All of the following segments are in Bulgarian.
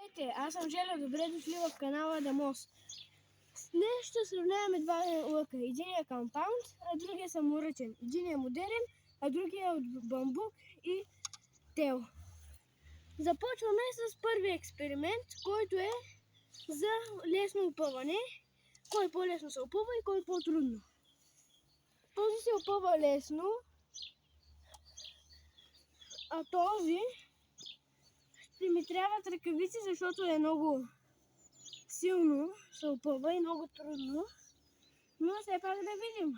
Здравейте, аз съм Желя, добре дошли в канала Дамос. Днес ще сравняваме два лъка. Единият е компаунд, а другия е саморъчен. Единият е модерен, а другия е от бамбук и тел. Започваме с първия експеримент, който е за лесно опъване. Кой по-лесно се опъва и кой по-трудно. Този се опъва лесно, а този ще ми трябват ръкавици, защото е много силно се опъва и много трудно, но все пак да видим.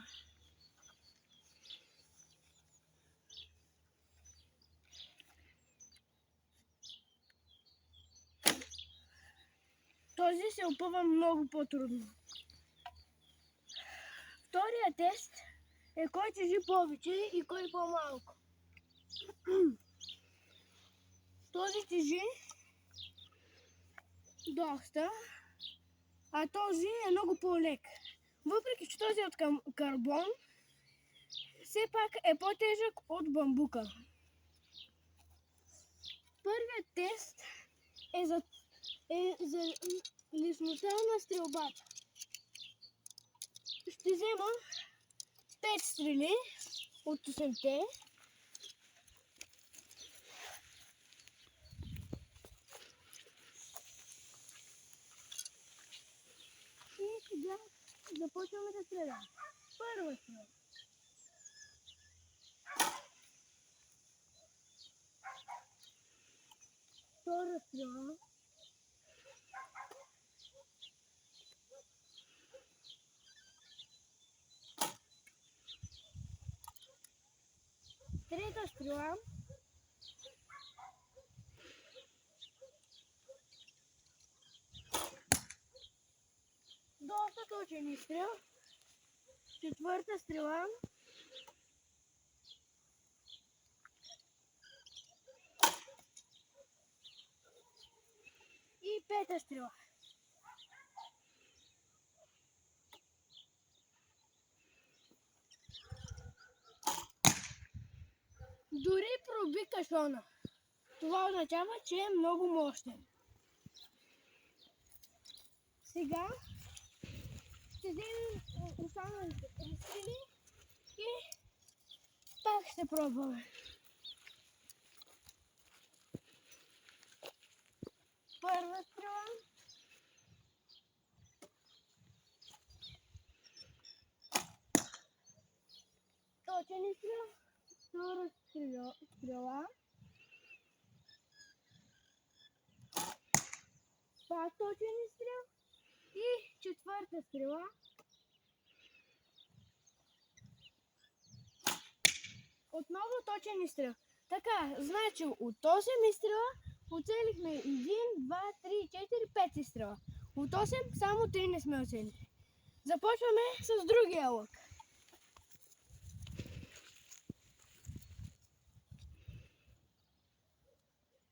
Този се опъва много по-трудно. Втория тест е кой тежи повече и кой по-малко. Този тежи доста, а този е много по-лек. Въпреки че този е от карбон, все пак е по-тежък от бамбука. Първият тест е за леснота на стрелбата. Ще взема 5 стрели от 8-те. И сега започваме да стрелям. Първа стрела. Втора стрела. Трета стрела. Доста точен изстрел. Четвърта стрела. И пета стрела. Дори проби кашона. Това означава, че е много мощен. Сега ще вземем останалите стрели и пак ще пробваме. Първа стрела. Точен изстрел. Втора стрела. Пак точен изстрел. И четвърта стрела. Отново точен изстрел. Така, значи от 8 изстрела оцелихме 1, 2, 3, 4, 5 изстрела. От 8 само 3 не сме оцелили. Започваме с другия лък.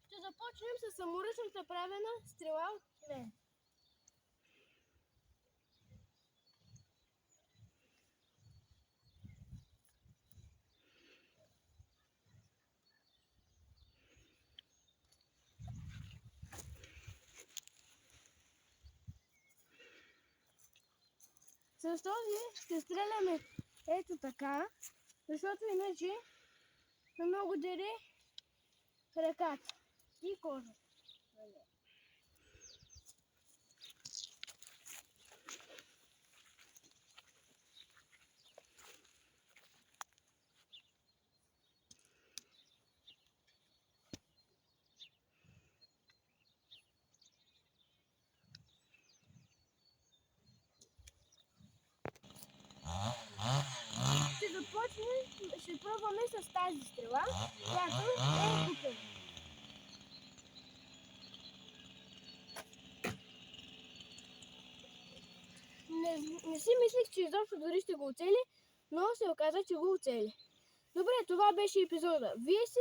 Ще започнем с саморъчно направена стрела от мен. С този ще стреляме ето така, защото иначе много дере ръката и кожата. Ще пробваме с тази стрела, която е купена. Не си мислих, че изобщо дори ще го оцели, но се оказа, че го оцели. Добре, това беше епизода. Вие си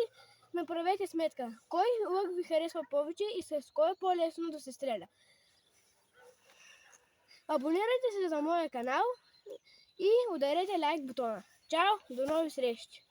направете сметка, кой лък ви харесва повече и с кой е по-лесно да се стреля. Абонирайте се за моя канал и ударете лайк бутона. Чао, до нови срещи!